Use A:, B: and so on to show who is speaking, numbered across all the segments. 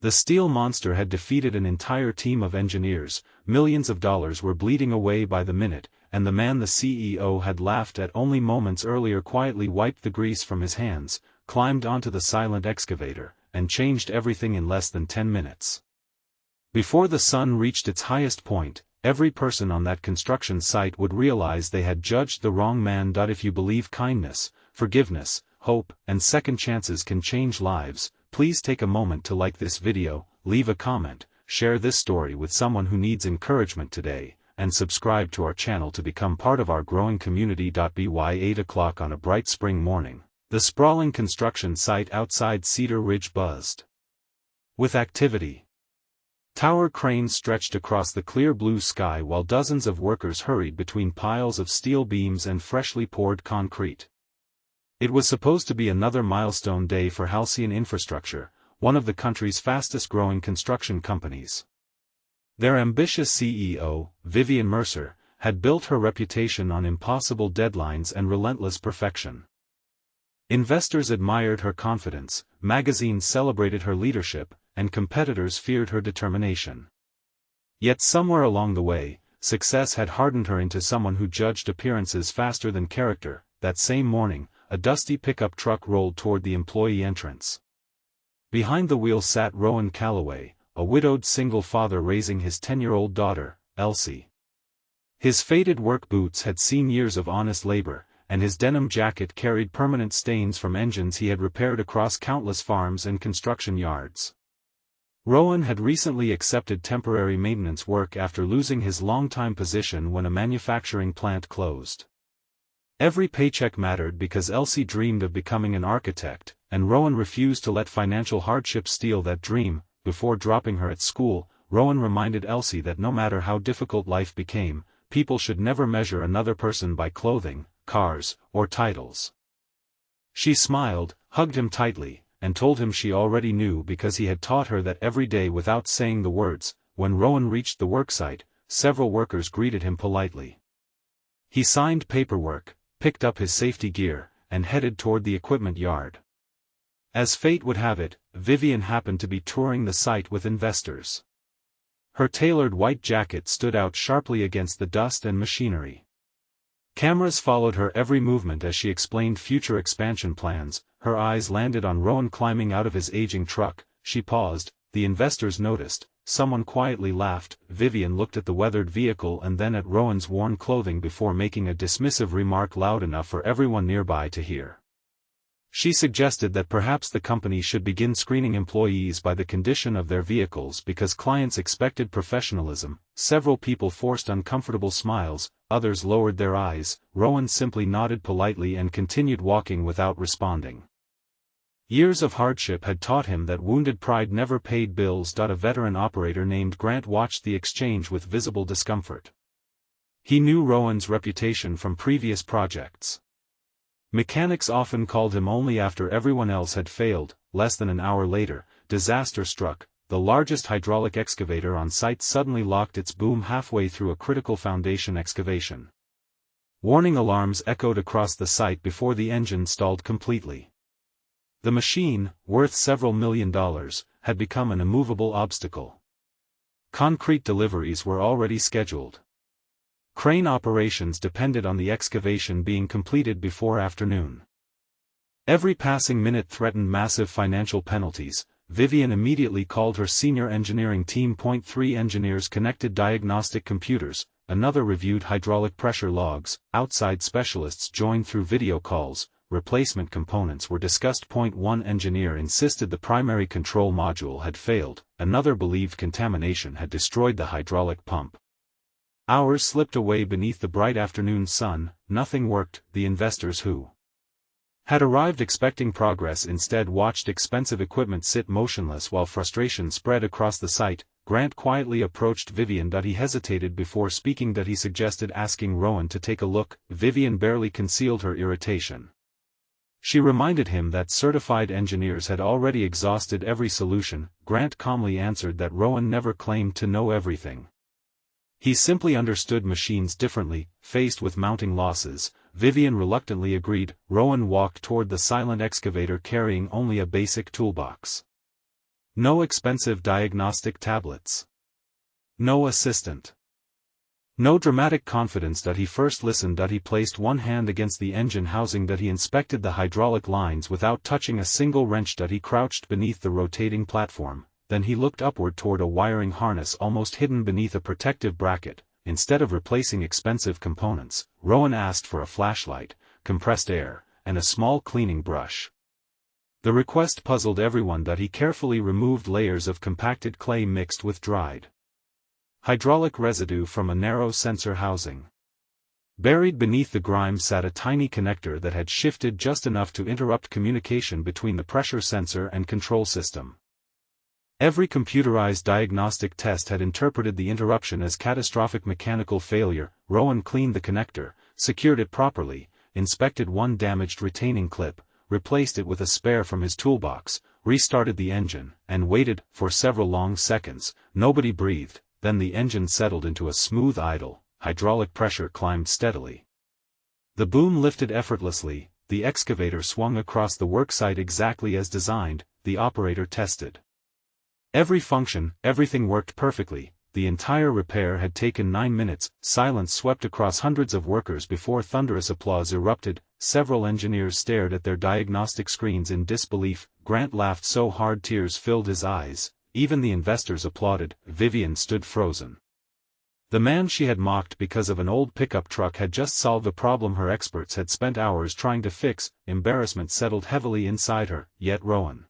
A: The steel monster had defeated an entire team of engineers, millions of dollars were bleeding away by the minute, and the man the CEO had laughed at only moments earlier quietly wiped the grease from his hands, climbed onto the silent excavator, and changed everything in less than 10 minutes. Before the sun reached its highest point, every person on that construction site would realize they had judged the wrong man. If you believe kindness, forgiveness, hope, and second chances can change lives, please take a moment to like this video, leave a comment, share this story with someone who needs encouragement today, and subscribe to our channel to become part of our growing community. By 8 o'clock on a bright spring morning, the sprawling construction site outside Cedar Ridge buzzed with activity. Tower cranes stretched across the clear blue sky while dozens of workers hurried between piles of steel beams and freshly poured concrete. It was supposed to be another milestone day for Halcyon Infrastructure, one of the country's fastest-growing construction companies. Their ambitious CEO, Vivian Mercer, had built her reputation on impossible deadlines and relentless perfection. Investors admired her confidence, magazines celebrated her leadership, and competitors feared her determination. Yet somewhere along the way, success had hardened her into someone who judged appearances faster than character. That same morning, a dusty pickup truck rolled toward the employee entrance. Behind the wheel sat Rowan Calloway, a widowed single father raising his 10-year-old daughter, Elsie. His faded work boots had seen years of honest labor, and his denim jacket carried permanent stains from engines he had repaired across countless farms and construction yards. Rowan had recently accepted temporary maintenance work after losing his longtime position when a manufacturing plant closed. Every paycheck mattered because Elsie dreamed of becoming an architect, and Rowan refused to let financial hardship steal that dream. Before dropping her at school, Rowan reminded Elsie that no matter how difficult life became, people should never measure another person by clothing, cars, or titles. She smiled, hugged him tightly, and told him she already knew because he had taught her that every day without saying the words. When Rowan reached the worksite, several workers greeted him politely. He signed paperwork, picked up his safety gear, and headed toward the equipment yard. As fate would have it, Vivian happened to be touring the site with investors. Her tailored white jacket stood out sharply against the dust and machinery. Cameras followed her every movement as she explained future expansion plans. Her eyes landed on Rowan climbing out of his aging truck. She paused, the investors noticed, someone quietly laughed. Vivian looked at the weathered vehicle and then at Rowan's worn clothing before making a dismissive remark loud enough for everyone nearby to hear. She suggested that perhaps the company should begin screening employees by the condition of their vehicles because clients expected professionalism. Several people forced uncomfortable smiles, others lowered their eyes. Rowan simply nodded politely and continued walking without responding. Years of hardship had taught him that wounded pride never paid bills. A veteran operator named Grant watched the exchange with visible discomfort. He knew Rowan's reputation from previous projects. Mechanics often called him only after everyone else had failed. Less than an hour later, disaster struck. The largest hydraulic excavator on site suddenly locked its boom halfway through a critical foundation excavation. Warning alarms echoed across the site before the engine stalled completely. The machine, worth several $1 million, had become an immovable obstacle. Concrete deliveries were already scheduled. Crane operations depended on the excavation being completed before afternoon. Every passing minute threatened massive financial penalties. Vivian immediately called her senior engineering team. 3 engineers connected diagnostic computers, another reviewed hydraulic pressure logs, outside specialists joined through video calls, replacement components were discussed. 1 engineer insisted the primary control module had failed, another believed contamination had destroyed the hydraulic pump. Hours slipped away beneath the bright afternoon sun. Nothing worked. The investors who had arrived expecting progress instead watched expensive equipment sit motionless while frustration spread across the site. Grant quietly approached Vivian. He hesitated before speaking. He suggested asking Rowan to take a look. Vivian barely concealed her irritation. She reminded him that certified engineers had already exhausted every solution. Grant calmly answered that Rowan never claimed to know everything. He simply understood machines differently. Faced with mounting losses, Vivian reluctantly agreed. Rowan walked toward the silent excavator carrying only a basic toolbox. No expensive diagnostic tablets. No assistant. No dramatic confidence. He first listened. He placed one hand against the engine housing. He inspected the hydraulic lines without touching a single wrench. He crouched beneath the rotating platform. Then he looked upward toward a wiring harness almost hidden beneath a protective bracket. Instead of replacing expensive components, Rowan asked for a flashlight, compressed air, and a small cleaning brush. The request puzzled everyone. He carefully removed layers of compacted clay mixed with dried hydraulic residue from a narrow sensor housing. Buried beneath the grime sat a tiny connector that had shifted just enough to interrupt communication between the pressure sensor and control system. Every computerized diagnostic test had interpreted the interruption as catastrophic mechanical failure. Rowan cleaned the connector, secured it properly, inspected one damaged retaining clip, replaced it with a spare from his toolbox, restarted the engine, and waited. For several long seconds. Nobody breathed. Then the engine settled into a smooth idle. Hydraulic pressure climbed steadily. The boom lifted effortlessly. The excavator swung across the worksite exactly as designed. The operator tested every function. Everything worked perfectly. The entire repair had taken 9 minutes. Silence swept across hundreds of workers before thunderous applause erupted. Several engineers stared at their diagnostic screens in disbelief. Grant laughed so hard tears filled his eyes. Even the investors applauded. Vivian stood frozen. The man she had mocked because of an old pickup truck had just solved a problem her experts had spent hours trying to fix. Embarrassment settled heavily inside her. Yet Rowan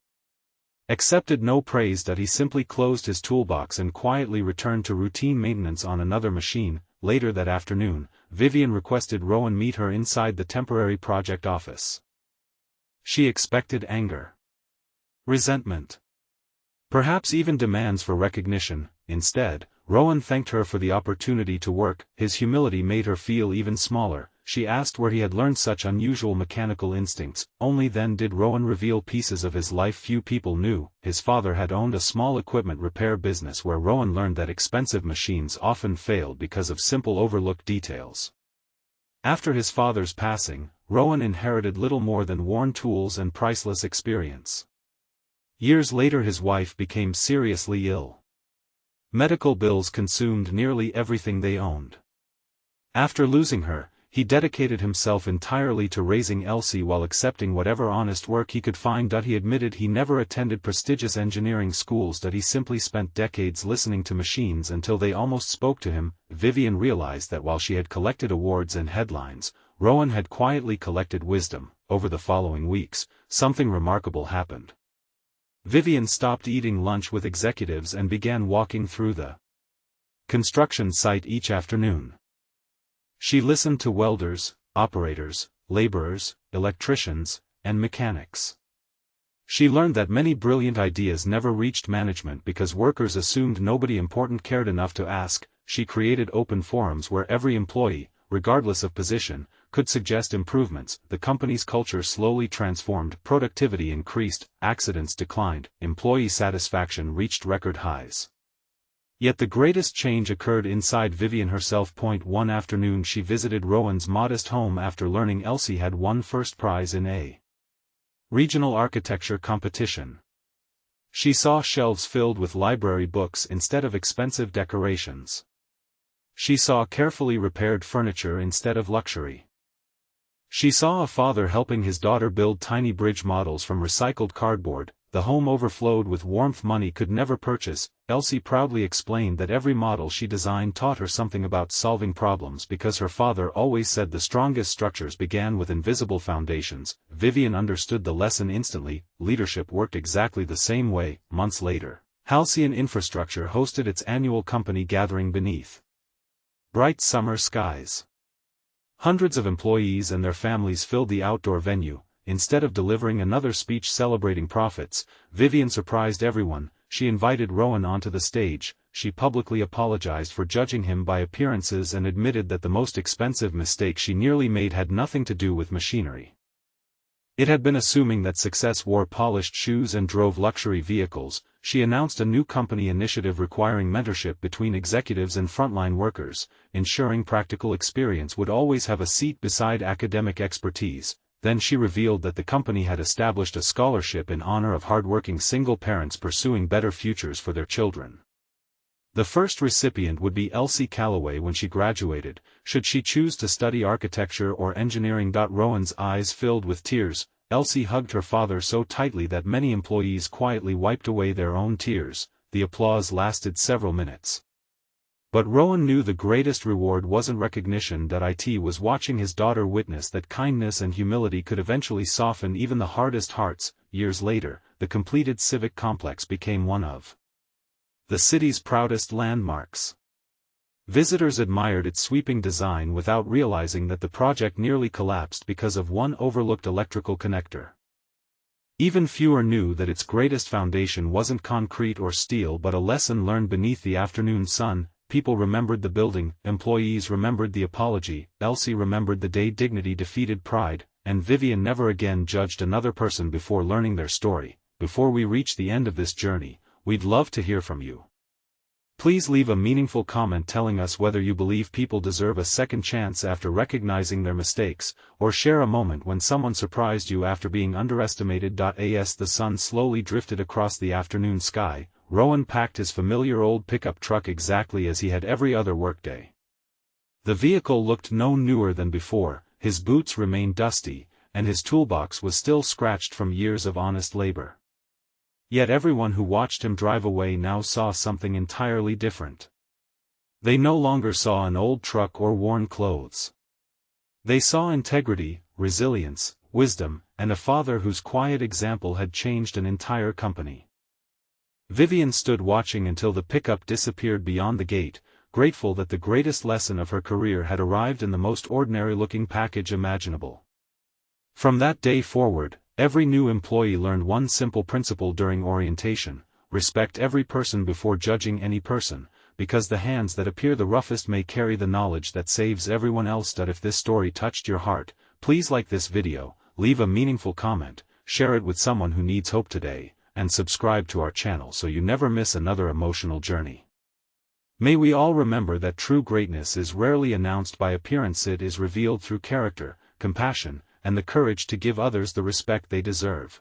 A: accepted no praise. He simply closed his toolbox and quietly returned to routine maintenance on another machine. Later that afternoon, Vivian requested Rowan meet her inside the temporary project office. She expected anger, resentment, perhaps even demands for recognition. Instead, Rowan thanked her for the opportunity to work. His humility made her feel even smaller. She asked where he had learned such unusual mechanical instincts. Only then did Rowan reveal pieces of his life few people knew. His father had owned a small equipment repair business where Rowan learned that expensive machines often failed because of simple overlooked details. After his father's passing, Rowan inherited little more than worn tools and priceless experience. Years later his wife became seriously ill. Medical bills consumed nearly everything they owned. After losing her, he dedicated himself entirely to raising Elsie while accepting whatever honest work he could find. He admitted he never attended prestigious engineering schools. He simply spent decades listening to machines until they almost spoke to him. Vivian realized that while she had collected awards and headlines, Rowan had quietly collected wisdom. Over the following weeks, something remarkable happened. Vivian stopped eating lunch with executives and began walking through the construction site each afternoon. She listened to welders, operators, laborers, electricians, and mechanics. She learned that many brilliant ideas never reached management because workers assumed nobody important cared enough to ask. She created open forums where every employee, regardless of position, could suggest improvements. The company's culture slowly transformed. Productivity increased, accidents declined, employee satisfaction reached record highs. Yet the greatest change occurred inside Vivian herself. One afternoon she visited Rowan's modest home after learning Elsie had won first prize in a regional architecture competition. She saw shelves filled with library books instead of expensive decorations. She saw carefully repaired furniture instead of luxury. She saw a father helping his daughter build tiny bridge models from recycled cardboard. The home overflowed with warmth money could never purchase. Elsie proudly explained that every model she designed taught her something about solving problems because her father always said the strongest structures began with invisible foundations. Vivian understood the lesson instantly. Leadership worked exactly the same way. Months later, Halcyon Infrastructure hosted its annual company gathering beneath bright summer skies. Hundreds of employees and their families filled the outdoor venue. Instead of delivering another speech celebrating profits, Vivian surprised everyone. She invited Rowan onto the stage. She publicly apologized for judging him by appearances and admitted that the most expensive mistake she nearly made had nothing to do with machinery. It had been assuming that success wore polished shoes and drove luxury vehicles. She announced a new company initiative requiring mentorship between executives and frontline workers, ensuring practical experience would always have a seat beside academic expertise. Then she revealed that the company had established a scholarship in honor of hardworking single parents pursuing better futures for their children. The first recipient would be Elsie Calloway when she graduated, should she choose to study architecture or engineering. Rowan's eyes filled with tears. Elsie hugged her father so tightly that many employees quietly wiped away their own tears. The applause lasted several minutes. But Rowan knew the greatest reward wasn't recognition. It was watching his daughter witness that kindness and humility could eventually soften even the hardest hearts. Years later, the completed civic complex became one of the city's proudest landmarks. Visitors admired its sweeping design without realizing that the project nearly collapsed because of one overlooked electrical connector. Even fewer knew that its greatest foundation wasn't concrete or steel but a lesson learned beneath the afternoon sun. People remembered the building, employees remembered the apology, Elsie remembered the day dignity defeated pride, and Vivian never again judged another person before learning their story. Before we reach the end of this journey, we'd love to hear from you. Please leave a meaningful comment telling us whether you believe people deserve a second chance after recognizing their mistakes, or share a moment when someone surprised you after being underestimated. As the sun slowly drifted across the afternoon sky, Rowan packed his familiar old pickup truck exactly as he had every other workday. The vehicle looked no newer than before, his boots remained dusty, and his toolbox was still scratched from years of honest labor. Yet everyone who watched him drive away now saw something entirely different. They no longer saw an old truck or worn clothes. They saw integrity, resilience, wisdom, and a father whose quiet example had changed an entire company. Vivian stood watching until the pickup disappeared beyond the gate, grateful that the greatest lesson of her career had arrived in the most ordinary-looking package imaginable. From that day forward, every new employee learned one simple principle during orientation: respect every person before judging any person, because the hands that appear the roughest may carry the knowledge that saves everyone else. If this story touched your heart, please like this video, leave a meaningful comment, share it with someone who needs hope today, and subscribe to our channel so you never miss another emotional journey. May we all remember that true greatness is rarely announced by appearance. It is revealed through character, compassion, and the courage to give others the respect they deserve.